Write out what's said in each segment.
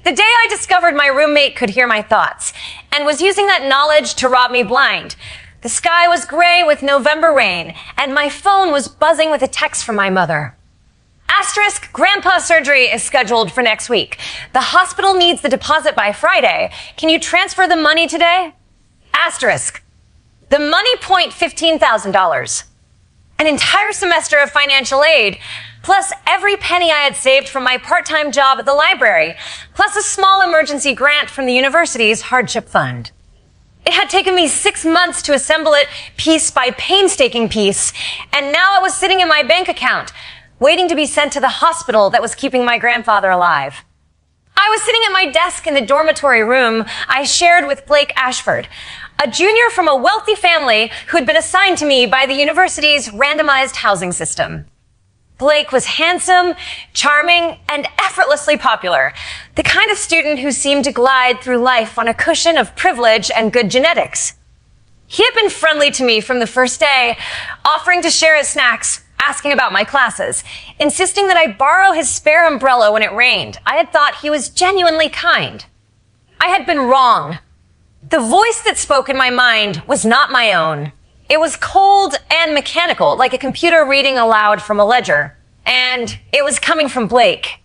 The day I discovered my roommate could hear my thoughts and was using that knowledge to rob me blind. The sky was gray with November rain, and my phone was buzzing with a text from my mother. Asterisk, Grandpa's surgery is scheduled for next week. The hospital needs the deposit by Friday. Can you transfer the money today? Asterisk, the money point $15,000. An entire semester of financial aid, plus every penny I had saved from my part-time job at the library, plus a small emergency grant from the university's hardship fund. It had taken me 6 months to assemble it piece by painstaking piece, and now it was sitting in my bank account, waiting to be sent to the hospital that was keeping my grandfather alive. I was sitting at my desk in the dormitory room I shared with Blake Ashford, a junior from a wealthy family who had been assigned to me by the university's randomized housing system. Blake was handsome, charming, and effortlessly popular, the kind of student who seemed to glide through life on a cushion of privilege and good genetics. He had been friendly to me from the first day, offering to share his snacks, asking about my classes, insisting that I borrow his spare umbrella when it rained. I had thought he was genuinely kind. I had been wrong. The voice that spoke in my mind was not my own. It was cold and mechanical, like a computer reading aloud from a ledger. And it was coming from Blake.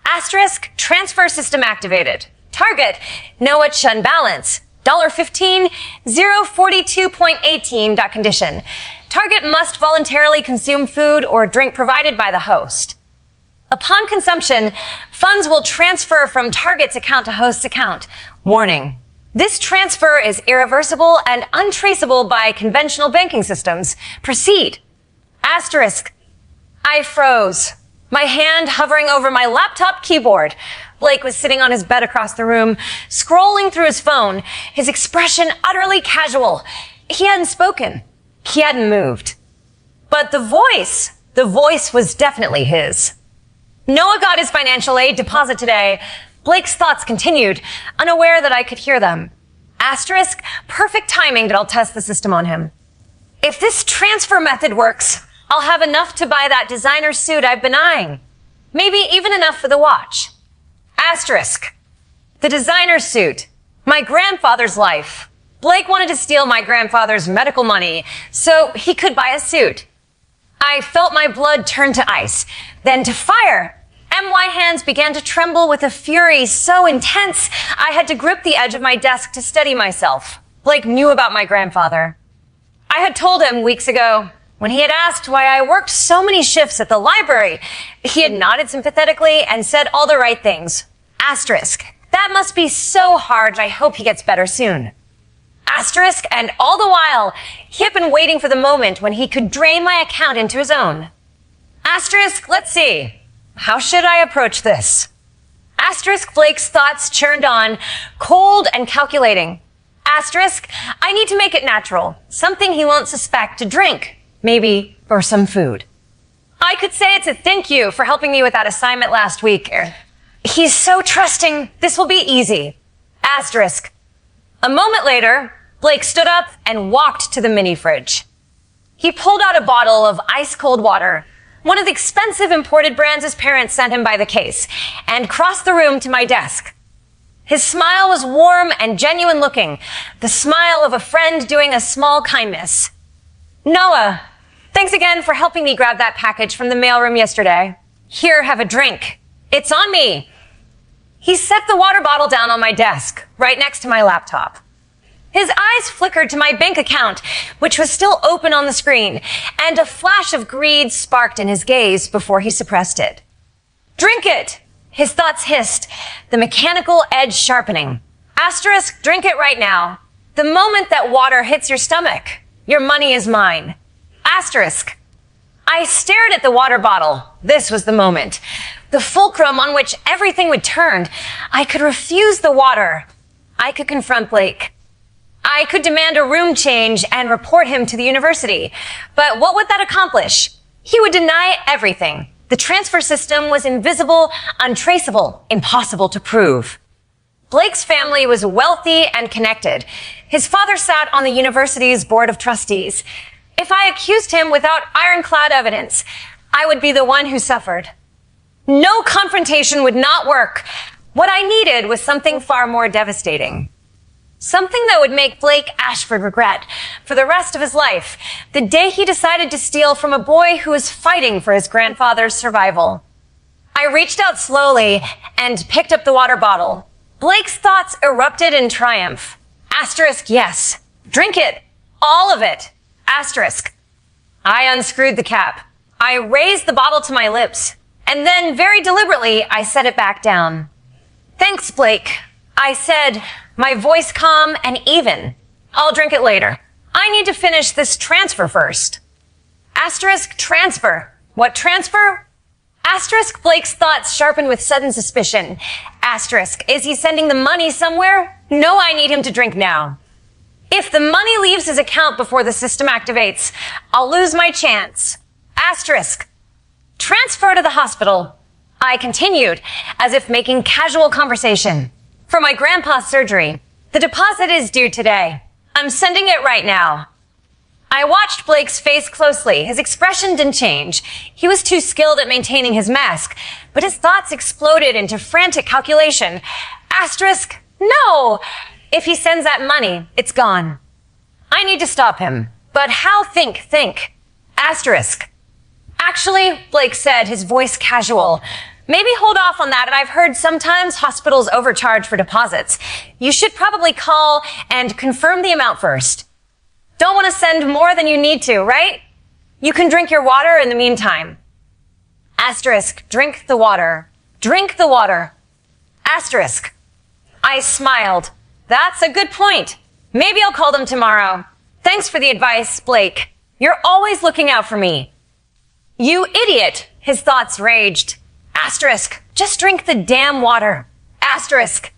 Asterisk, transfer system activated. Target, Noah Chun balance. $15, 042.18. Condition. Target must voluntarily consume food or drink provided by the host. Upon consumption, funds will transfer from Target's account to host's account. Warning. This transfer is irreversible and untraceable by conventional banking systems. Proceed. Asterisk. I froze, my hand hovering over my laptop keyboard. Blake was sitting on his bed across the room, scrolling through his phone, his expression utterly casual. He hadn't spoken. He hadn't moved. But the voice was definitely his. Noah got his financial aid deposit today. Blake's thoughts continued, unaware that I could hear them. Asterisk, perfect timing that I'll test the system on him. If this transfer method works, I'll have enough to buy that designer suit I've been eyeing. Maybe even enough for the watch. Asterisk, the designer suit, my grandfather's life. Blake wanted to steal my grandfather's medical money so he could buy a suit. I felt my blood turn to ice, then to fire. MY hands began to tremble with a fury so intense I had to grip the edge of my desk to steady myself. Blake knew about my grandfather. I had told him weeks ago when he had asked why I worked so many shifts at the library. He had nodded sympathetically and said all the right things. Asterisk, that must be so hard. I hope he gets better soon. Asterisk, and all the while, he had been waiting for the moment when he could drain my account into his own. Asterisk, let's see. How should I approach this? Asterisk, Blake's thoughts churned on, cold and calculating. Asterisk, I need to make it natural. Something he won't suspect to drink. Maybe for some food. I could say it's a thank you for helping me with that assignment last week. He's so trusting. This will be easy. Asterisk. A moment later, Blake stood up and walked to the mini fridge. He pulled out a bottle of ice-cold water, one of the expensive imported brands his parents sent him by the case, and crossed the room to my desk. His smile was warm and genuine looking, the smile of a friend doing a small kindness. Noah, thanks again for helping me grab that package from the mailroom yesterday. Here, have a drink. It's on me. He set the water bottle down on my desk, right next to my laptop. His eyes flickered to my bank account, which was still open on the screen, and a flash of greed sparked in his gaze before he suppressed it. Drink it! His thoughts hissed, the mechanical edge sharpening. Asterisk, drink it right now. The moment that water hits your stomach, your money is mine. Asterisk. I stared at the water bottle. This was the moment. The fulcrum on which everything would turn. I could refuse the water. I could confront Blake. I could demand a room change and report him to the university. But what would that accomplish? He would deny everything. The transfer system was invisible, untraceable, impossible to prove. Blake's family was wealthy and connected. His father sat on the university's board of trustees. If I accused him without ironclad evidence, I would be the one who suffered. No confrontation would not work. What I needed was something far more devastating. Something that would make Blake Ashford regret, for the rest of his life, the day he decided to steal from a boy who was fighting for his grandfather's survival. I reached out slowly and picked up the water bottle. Blake's thoughts erupted in triumph. Asterisk, yes. Drink it. All of it. Asterisk. I unscrewed the cap. I raised the bottle to my lips. And then, very deliberately, I set it back down. Thanks, Blake, I said, my voice calm and even. I'll drink it later. I need to finish this transfer first. Asterisk, transfer. What transfer? Asterisk, Blake's thoughts sharpened with sudden suspicion. Asterisk, is he sending the money somewhere? No, I need him to drink now. If the money leaves his account before the system activates, I'll lose my chance. Asterisk, transfer to the hospital. I continued, as if making casual conversation. For my grandpa's surgery. The deposit is due today. I'm sending it right now. I watched Blake's face closely. His expression didn't change. He was too skilled at maintaining his mask, but his thoughts exploded into frantic calculation. Asterisk, no! If he sends that money, it's gone. I need to stop him. But how think? Asterisk. Actually, Blake said, his voice casual. Maybe hold off on that, and I've heard sometimes hospitals overcharge for deposits. You should probably call and confirm the amount first. Don't want to send more than you need to, right? You can drink your water in the meantime. Asterisk, drink the water. Drink the water. Asterisk. I smiled. That's a good point. Maybe I'll call them tomorrow. Thanks for the advice, Blake. You're always looking out for me. You idiot, his thoughts raged. Asterisk, just drink the damn water. Asterisk.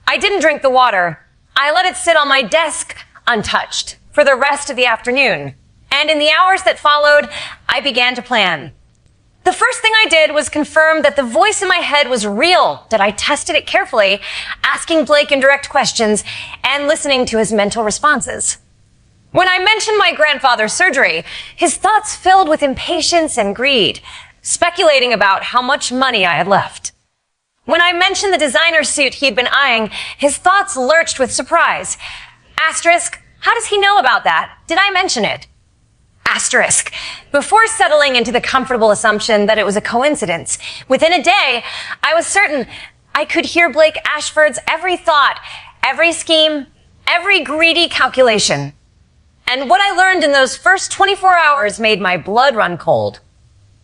I didn't drink the water. I let it sit on my desk untouched for the rest of the afternoon. And in the hours that followed, I began to plan. The first thing I did was confirm that the voice in my head was real, that I tested it carefully, asking Blake indirect questions and listening to his mental responses. When I mentioned my grandfather's surgery, his thoughts filled with impatience and greed, speculating about how much money I had left. When I mentioned the designer suit he'd been eyeing, his thoughts lurched with surprise. Asterisk, how does he know about that? Did I mention it? Asterisk. Before settling into the comfortable assumption that it was a coincidence, within a day, I was certain I could hear Blake Ashford's every thought, every scheme, every greedy calculation. And what I learned in those first 24 hours made my blood run cold.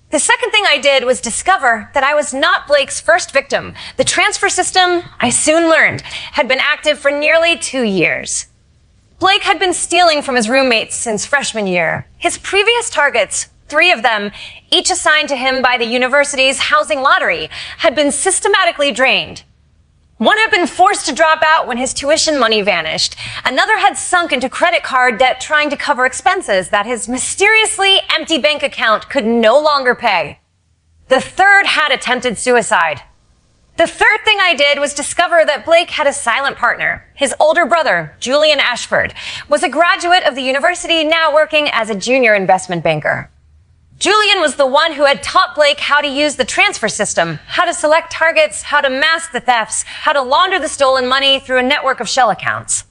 The second thing I did was discover that I was not Blake's first victim. The transfer system, I soon learned, had been active for nearly 2 years. Blake had been stealing from his roommates since freshman year. His previous targets, 3 of them, each assigned to him by the university's housing lottery, had been systematically drained. One had been forced to drop out when his tuition money vanished. Another had sunk into credit card debt trying to cover expenses that his mysteriously empty bank account could no longer pay. The third had attempted suicide. The third thing I did was discover that Blake had a silent partner. His older brother, Julian Ashford, was a graduate of the university, now working as a junior investment banker. Julian was the one who had taught Blake how to use the transfer system, how to select targets, how to mask the thefts, how to launder the stolen money through a network of shell accounts.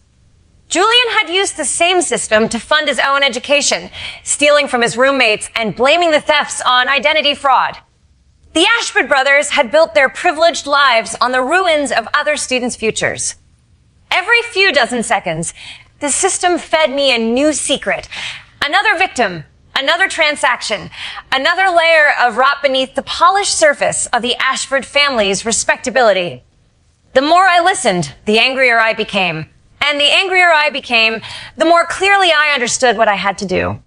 Julian had used the same system to fund his own education, stealing from his roommates and blaming the thefts on identity fraud. The Ashford brothers had built their privileged lives on the ruins of other students' futures. Every few dozen seconds, the system fed me a new secret, another victim, another transaction, another layer of rot beneath the polished surface of the Ashford family's respectability. The more I listened, the angrier I became. And the angrier I became, the more clearly I understood what I had to do.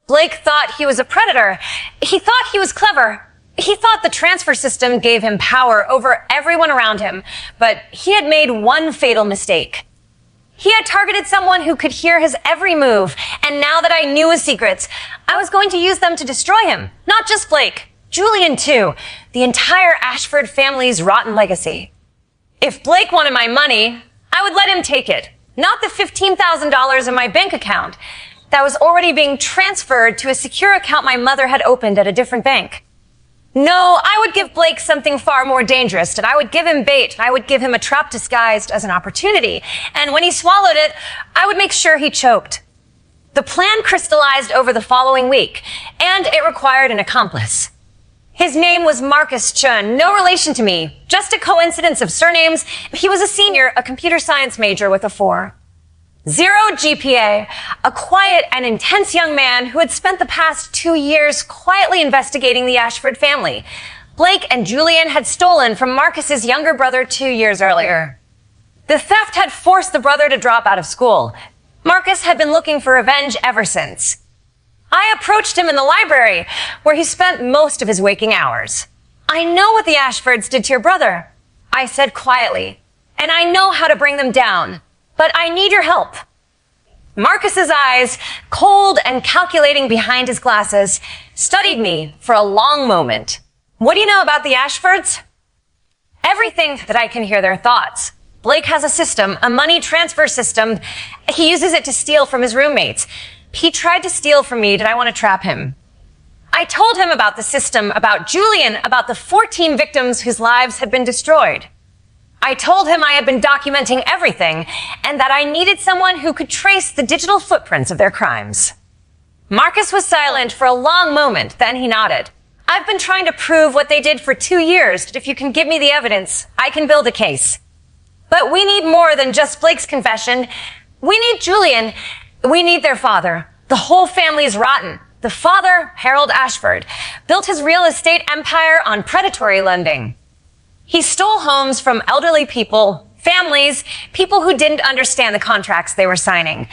Blake thought he was a predator. He thought he was clever. He thought the transfer system gave him power over everyone around him, but he had made one fatal mistake. He had targeted someone who could hear his every move, and now that I knew his secrets, I was going to use them to destroy him. Not just Blake, Julian too, the entire Ashford family's rotten legacy. If Blake wanted my money, I would let him take it, not the $15,000 in my bank account that was already being transferred to a secure account my mother had opened at a different bank. No, I would give Blake something far more dangerous, and I would give him bait, and I would give him a trap disguised as an opportunity. And when he swallowed it, I would make sure he choked. The plan crystallized over the following week, and it required an accomplice. His name was Marcus Chun, no relation to me, just a coincidence of surnames. He was a senior, a computer science major with a 4. 0 GPA, a quiet and intense young man who had spent the past 2 years quietly investigating the Ashford family. Blake and Julian had stolen from Marcus's younger brother 2 years earlier. The theft had forced the brother to drop out of school. Marcus had been looking for revenge ever since. I approached him in the library, where he spent most of his waking hours. I know what the Ashfords did to your brother, I said quietly, and I know how to bring them down, but I need your help. Marcus's eyes, cold and calculating behind his glasses, studied me for a long moment. What do you know about the Ashfords? Everything that I can hear their thoughts. Blake has a system, a money transfer system. He uses it to steal from his roommates. He tried to steal from me. Did I want to trap him? I told him about the system, about Julian, about the 14 victims whose lives had been destroyed. I told him I had been documenting everything and that I needed someone who could trace the digital footprints of their crimes. Marcus was silent for a long moment, then he nodded. I've been trying to prove what they did for 2 years, that if you can give me the evidence, I can build a case. But we need more than just Blake's confession. We need Julian. We need their father. The whole family is rotten. The father, Harold Ashford, built his real estate empire on predatory lending. He stole homes from elderly people, families, people who didn't understand the contracts they were signing.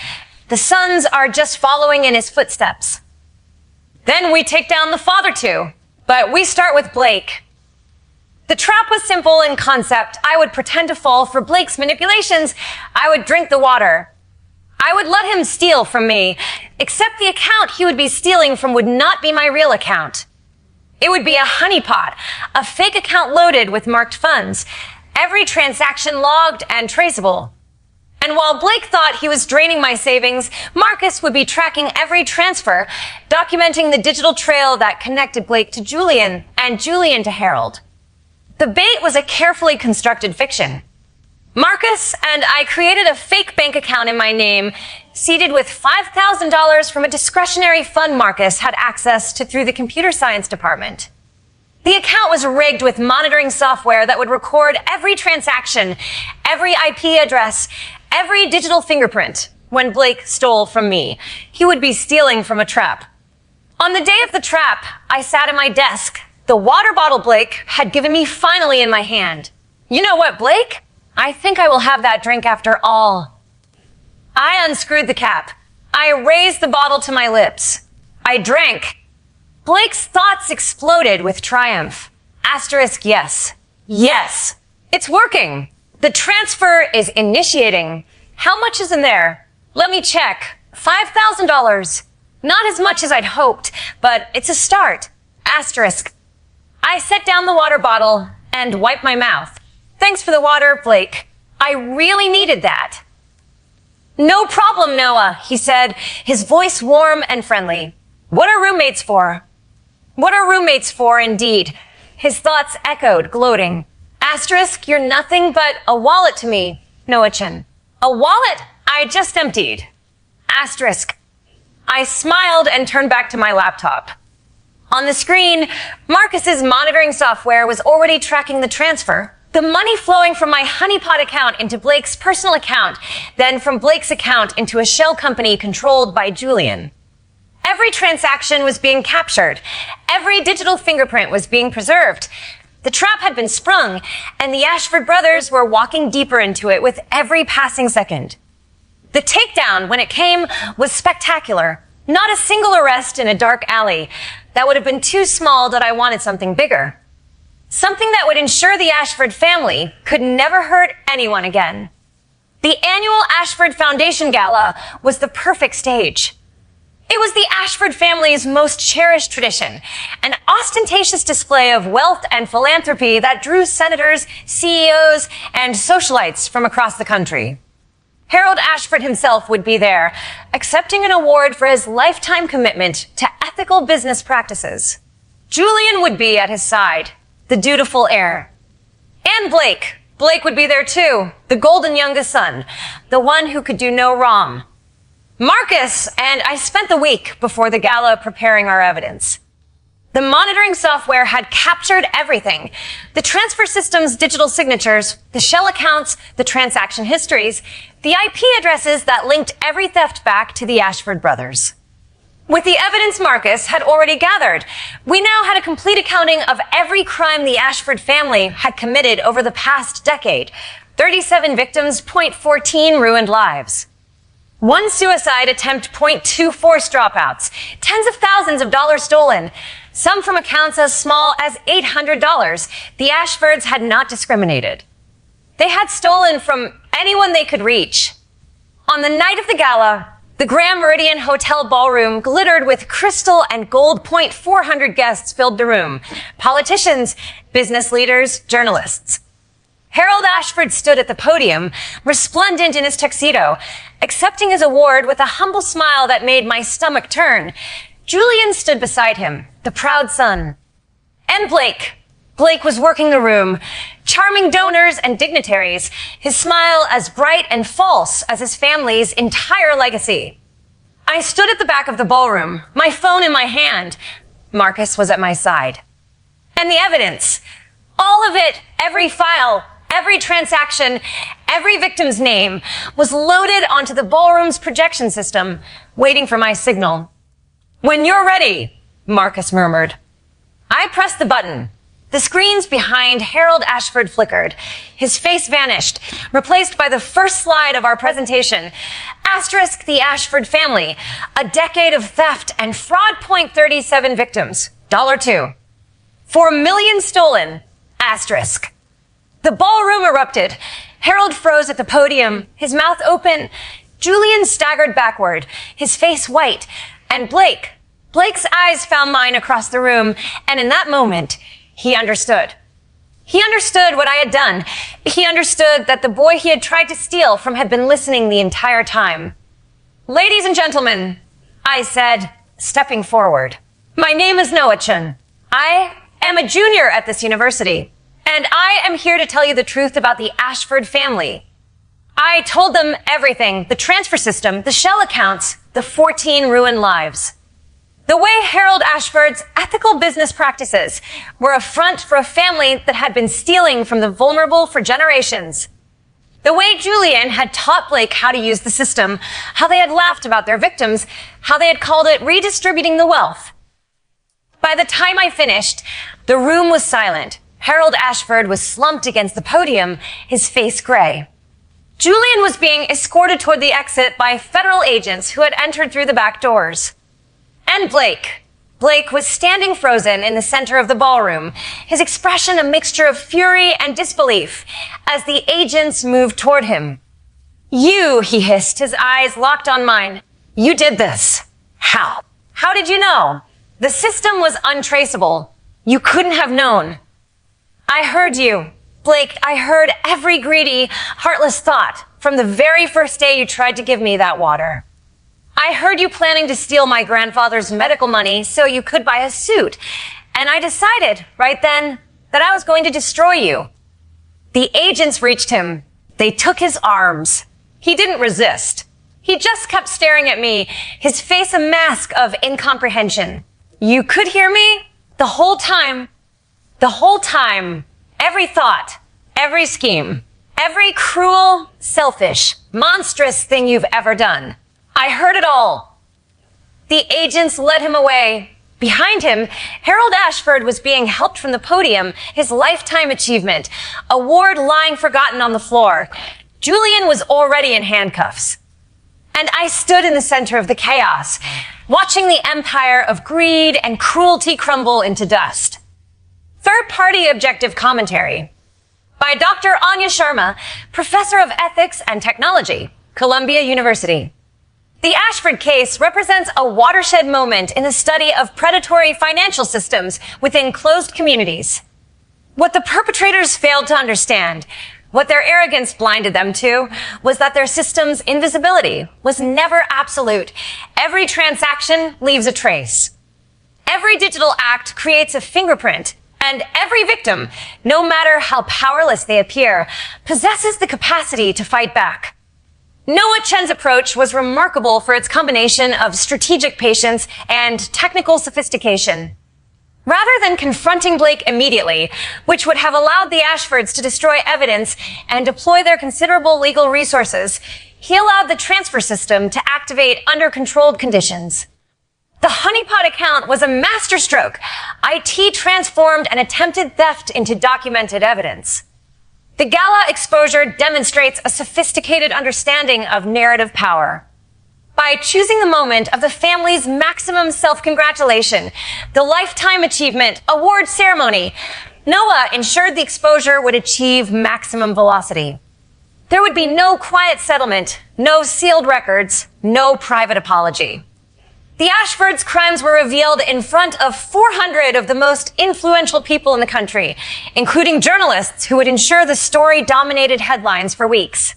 The sons are just following in his footsteps. Then we take down the father too, but we start with Blake. The trap was simple in concept. I would pretend to fall for Blake's manipulations. I would drink the water. I would let him steal from me, except the account he would be stealing from would not be my real account. It would be a honeypot, a fake account loaded with marked funds, every transaction logged and traceable. And while Blake thought he was draining my savings, Marcus would be tracking every transfer, documenting the digital trail that connected Blake to Julian and Julian to Harold. The bait was a carefully constructed fiction. Marcus and I created a fake bank account in my name, seeded with $5,000 from a discretionary fund Marcus had access to through the computer science department. The account was rigged with monitoring software that would record every transaction, every IP address, every digital fingerprint. When Blake stole from me, he would be stealing from a trap. On the day of the trap, I sat at my desk. The water bottle Blake had given me finally in my hand. You know what, Blake? I think I will have that drink after all. I unscrewed the cap. I raised the bottle to my lips. I drank. Blake's thoughts exploded with triumph. Asterisk yes. Yes. It's working. The transfer is initiating. How much is in there? Let me check. $5,000. Not as much as I'd hoped, but it's a start. Asterisk. I set down the water bottle and wiped my mouth. Thanks for the water, Blake. I really needed that. No problem, Noah, he said, his voice warm and friendly. What are roommates for? What are roommates for, indeed? His thoughts echoed, gloating. Asterisk, you're nothing but a wallet to me, Noah-chan. A wallet I just emptied. Asterisk. I smiled and turned back to my laptop. On the screen, Marcus's monitoring software was already tracking the transfer. The money flowing from my honeypot account into Blake's personal account, then from Blake's account into a shell company controlled by Julian. Every transaction was being captured. Every digital fingerprint was being preserved. The trap had been sprung, and the Ashford brothers were walking deeper into it with every passing second. The takedown, when it came, was spectacular. Not a single arrest in a dark alley. That would have been too small that I wanted something bigger. Something that would ensure the Ashford family could never hurt anyone again. The annual Ashford Foundation Gala was the perfect stage. It was the Ashford family's most cherished tradition, an ostentatious display of wealth and philanthropy that drew senators, CEOs, and socialites from across the country. Harold Ashford himself would be there, accepting an award for his lifetime commitment to ethical business practices. Julian would be at his side, the dutiful heir. And Blake. Blake would be there too, the golden youngest son, the one who could do no wrong. Marcus and I spent the week before the gala preparing our evidence. The monitoring software had captured everything. The transfer system's digital signatures, the shell accounts, the transaction histories, the IP addresses that linked every theft back to the Ashford brothers. With the evidence Marcus had already gathered, we now had a complete accounting of every crime the Ashford family had committed over the past decade. 37 victims, 0.14 ruined lives. One suicide attempt, 0.24 dropouts. Tens of thousands of dollars stolen. Some from accounts as small as $800. The Ashfords had not discriminated. They had stolen from anyone they could reach. On the night of the gala, the Grand Meridian Hotel ballroom glittered with crystal and gold. 400 guests filled the room. Politicians, business leaders, journalists. Harold Ashford stood at the podium, resplendent in his tuxedo, accepting his award with a humble smile that made my stomach turn. Julian stood beside him, the proud son. And Blake. Blake was working the room, charming donors and dignitaries, his smile as bright and false as his family's entire legacy. I stood at the back of the ballroom, my phone in my hand. Marcus was at my side. And the evidence, all of it, every file, every transaction, every victim's name, was loaded onto the ballroom's projection system, waiting for my signal. "When you're ready," Marcus murmured. I pressed the button. The screens behind Harold Ashford flickered. His face vanished, replaced by the first slide of our presentation. Asterisk the Ashford family. A decade of theft and fraud. 0.37 victims. $2. 4 million stolen. Asterisk. The ballroom erupted. Harold froze at the podium, his mouth open. Julian staggered backward, his face white. And Blake's eyes found mine across the room. And in that moment, he understood. He understood what I had done. He understood that the boy he had tried to steal from had been listening the entire time. "Ladies and gentlemen," I said, stepping forward, "my name is Noah Chun. I am a junior at this university, and I am here to tell you the truth about the Ashford family." I told them everything, the transfer system, the shell accounts, the 14 ruined lives. The way Harold Ashford's ethical business practices were a front for a family that had been stealing from the vulnerable for generations. The way Julian had taught Blake how to use the system, how they had laughed about their victims, how they had called it redistributing the wealth. By the time I finished, the room was silent. Harold Ashford was slumped against the podium, his face gray. Julian was being escorted toward the exit by federal agents who had entered through the back doors. And Blake was standing frozen in the center of the ballroom, his expression a mixture of fury and disbelief as the agents moved toward him. "You," he hissed, his eyes locked on mine. "You did this. How? How did you know? The system was untraceable. You couldn't have known." "I heard you, Blake. I heard every greedy, heartless thought from the very first day you tried to give me that water. I heard you planning to steal my grandfather's medical money so you could buy a suit. And I decided right then that I was going to destroy you." The agents reached him. They took his arms. He didn't resist. He just kept staring at me, his face a mask of incomprehension. "You could hear me? The whole time. Every thought, every scheme, every cruel, selfish, monstrous thing you've ever done. I heard it all." The agents led him away. Behind him, Harold Ashford was being helped from the podium, his lifetime achievement, award lying forgotten on the floor. Julian was already in handcuffs. And I stood in the center of the chaos, watching the empire of greed and cruelty crumble into dust. Third-party objective commentary by Dr. Anya Sharma, professor of ethics and technology, Columbia University. The Ashford case represents a watershed moment in the study of predatory financial systems within closed communities. What the perpetrators failed to understand, what their arrogance blinded them to, was that their system's invisibility was never absolute. Every transaction leaves a trace. Every digital act creates a fingerprint, and every victim, no matter how powerless they appear, possesses the capacity to fight back. Noah Chen's approach was remarkable for its combination of strategic patience and technical sophistication. Rather than confronting Blake immediately, which would have allowed the Ashfords to destroy evidence and deploy their considerable legal resources, he allowed the transfer system to activate under controlled conditions. The honeypot account was a masterstroke. IT transformed an attempted theft into documented evidence. The Gala exposure demonstrates a sophisticated understanding of narrative power. By choosing the moment of the family's maximum self-congratulation, the Lifetime Achievement Award ceremony, Noah ensured the exposure would achieve maximum velocity. There would be no quiet settlement, no sealed records, no private apology. The Ashfords' crimes were revealed in front of 400 of the most influential people in the country, including journalists who would ensure the story dominated headlines for weeks.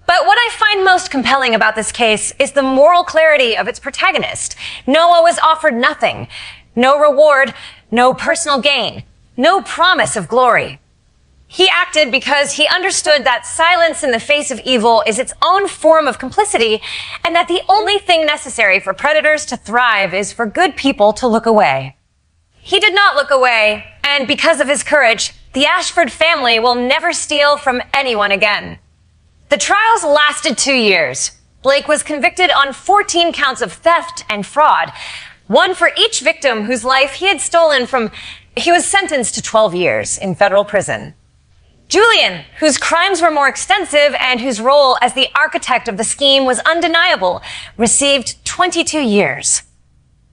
But what I find most compelling about this case is the moral clarity of its protagonist. Noah was offered nothing. No reward, no personal gain, no promise of glory. He acted because he understood that silence in the face of evil is its own form of complicity, and that the only thing necessary for predators to thrive is for good people to look away. He did not look away, and because of his courage, the Ashford family will never steal from anyone again. The trials lasted 2 years. Blake was convicted on 14 counts of theft and fraud, one for each victim whose life he had stolen from. He was sentenced to 12 years in federal prison. Julian, whose crimes were more extensive and whose role as the architect of the scheme was undeniable, received 22 years.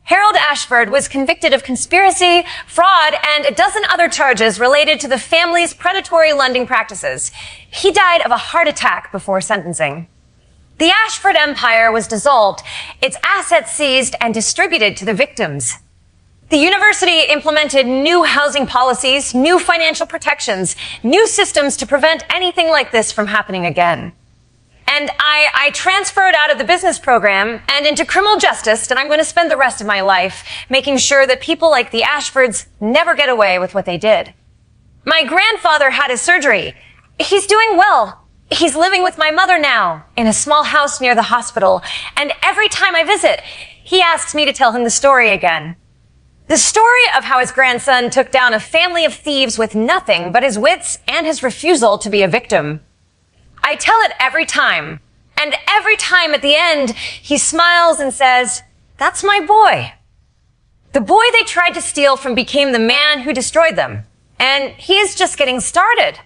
Harold Ashford was convicted of conspiracy, fraud, and a dozen other charges related to the family's predatory lending practices. He died of a heart attack before sentencing. The Ashford empire was dissolved, its assets seized and distributed to the victims. The university implemented new housing policies, new financial protections, new systems to prevent anything like this from happening again. And I transferred out of the business program and into criminal justice, and I'm going to spend the rest of my life making sure that people like the Ashfords never get away with what they did. My grandfather had his surgery. He's doing well. He's living with my mother now in a small house near the hospital, and every time I visit, he asks me to tell him the story again. The story of how his grandson took down a family of thieves with nothing but his wits and his refusal to be a victim. I tell it every time, and every time at the end, he smiles and says, "That's my boy." The boy they tried to steal from became the man who destroyed them, and he is just getting started.